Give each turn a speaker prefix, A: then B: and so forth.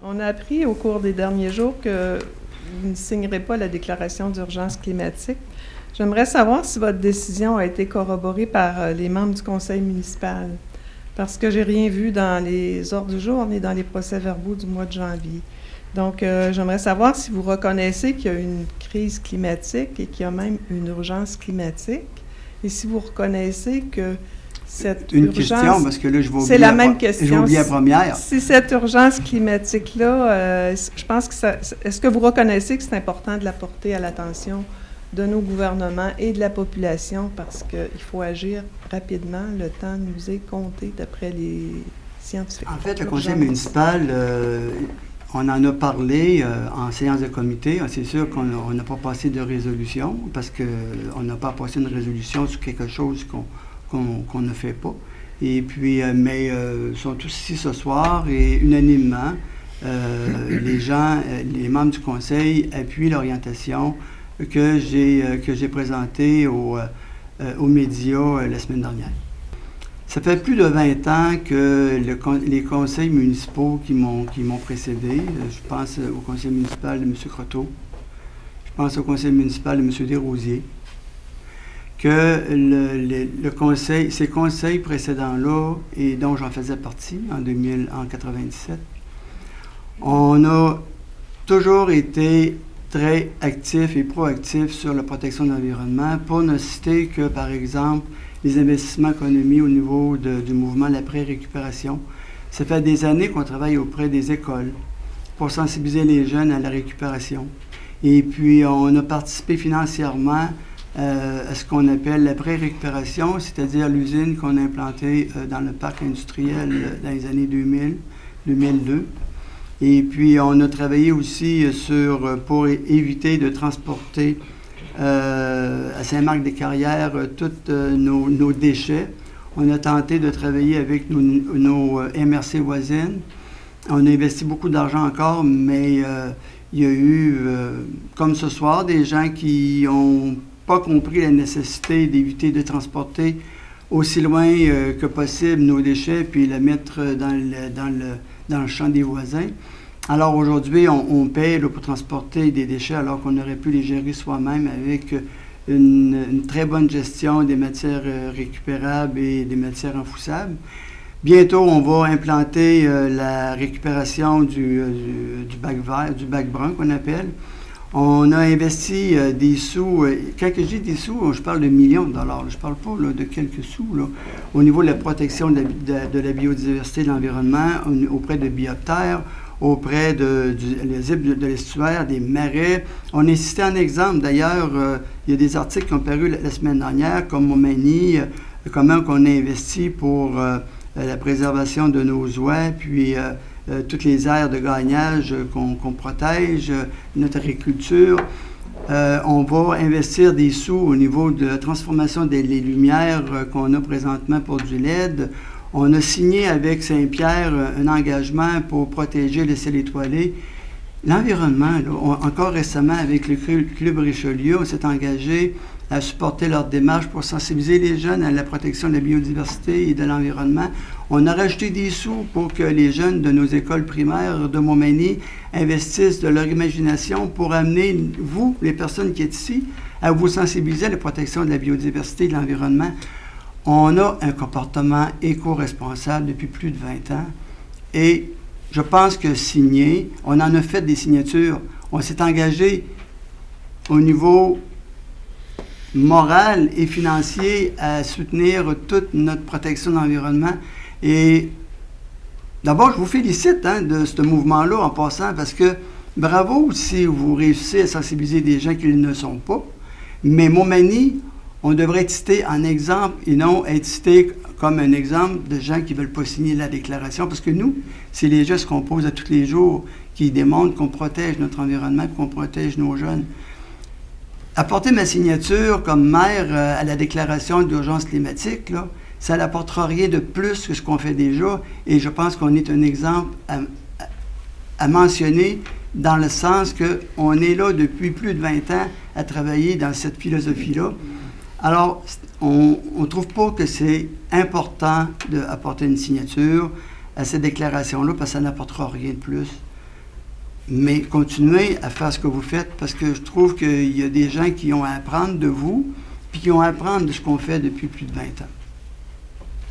A: On a appris au cours des derniers jours que vous ne signerez pas la déclaration d'urgence climatique. J'aimerais savoir si votre décision a été corroborée par les membres du conseil municipal, parce que j'ai rien vu dans les ordres du jour ni dans les procès-verbaux du mois de janvier. Donc, j'aimerais savoir si vous reconnaissez qu'il y a une crise climatique et qu'il y a même une urgence climatique, et si vous reconnaissez que cette
B: une
A: urgence,
B: question, parce que là, je vais oublier,
A: c'est la même question.
B: Je vais oublier la première.
A: Si cette urgence climatique-là, je pense que est-ce que vous reconnaissez que c'est important de la porter à l'attention de nos gouvernements et de la population, parce qu'il faut agir rapidement, le temps nous est compté d'après les scientifiques.
B: En fait, le conseil municipal, on en a parlé en séance de comité. C'est sûr qu'on n'a pas passé de résolution, parce qu'on n'a pas passé une résolution sur quelque chose qu'on ne fait pas. Et puis, mais ils sont tous ici ce soir et unanimement, les membres du conseil appuient l'orientation que j'ai présentée aux médias la semaine dernière. Ça fait plus de 20 ans que les conseils municipaux qui m'ont précédé, je pense au conseil municipal de M. Croteau, je pense au conseil municipal de M. Desrosiers, que ces conseils précédents-là, et dont j'en faisais partie en 1997, on a toujours été très actifs et proactifs sur la protection de l'environnement, pour ne citer que, par exemple, les investissements qu'on a mis au niveau du mouvement de la pré-récupération. Ça fait des années qu'on travaille auprès des écoles pour sensibiliser les jeunes à la récupération. Et puis, on a participé financièrement à ce qu'on appelle la pré-récupération, c'est-à-dire l'usine qu'on a implantée dans le parc industriel dans les années 2000-2002. Et puis, on a travaillé aussi pour éviter de transporter à Saint-Marc-des-Carrières tous nos déchets. On a tenté de travailler avec nos MRC voisines. On a investi beaucoup d'argent encore, mais il y a eu, comme ce soir, des gens qui n'ont pas compris la nécessité d'éviter de transporter aussi loin que possible nos déchets, puis les mettre dans le champ des voisins. Alors aujourd'hui, on paie pour transporter des déchets alors qu'on aurait pu les gérer soi-même avec une très bonne gestion des matières récupérables et des matières enfoussables. Bientôt, on va implanter la récupération du bac vert, du bac brun qu'on appelle. On a investi des sous, quand je dis des sous, je parle de millions de dollars, je ne parle pas de quelques sous, au niveau de la protection de la biodiversité de l'environnement, auprès de Biopterre, auprès de l'estuaire, des marais. On a cité un exemple, d'ailleurs, il y a des articles qui ont paru la semaine dernière, comme au Mani, comment on a investi pour la préservation de nos oies, puis toutes les aires de gagnage qu'on protège, notre agriculture. On va investir des sous au niveau de la transformation des lumières qu'on a présentement pour du LED. On a signé avec Saint-Pierre un engagement pour protéger le ciel étoilé. L'environnement, encore récemment avec le Club Richelieu, on s'est engagé à supporter leur démarche pour sensibiliser les jeunes à la protection de la biodiversité et de l'environnement. On a rajouté des sous pour que les jeunes de nos écoles primaires de Montmagny investissent de leur imagination pour amener, vous, les personnes qui êtes ici, à vous sensibiliser à la protection de la biodiversité et de l'environnement. On a un comportement éco-responsable depuis plus de 20 ans et je pense que signer, on en a fait des signatures, on s'est engagé au niveau moral et financier à soutenir toute notre protection de l'environnement. Et d'abord, je vous félicite de ce mouvement-là en passant, parce que bravo si vous réussissez à sensibiliser des gens qui ne le sont pas, mais Montmagny, on devrait être cité en exemple et non être cité comme un exemple de gens qui ne veulent pas signer la déclaration, parce que nous, c'est les gestes qu'on pose à tous les jours qui démontrent qu'on protège notre environnement, qu'on protège nos jeunes. Apporter ma signature comme maire à la déclaration d'urgence climatique, là, ça n'apportera rien de plus que ce qu'on fait déjà, et je pense qu'on est un exemple à mentionner dans le sens qu'on est là depuis plus de 20 ans à travailler dans cette philosophie-là. Alors, on ne trouve pas que c'est important d'apporter une signature à cette déclaration-là parce que ça n'apportera rien de plus. Mais continuez à faire ce que vous faites parce que je trouve qu'il y a des gens qui ont à apprendre de vous puis qui ont à apprendre de ce qu'on fait depuis plus de 20 ans.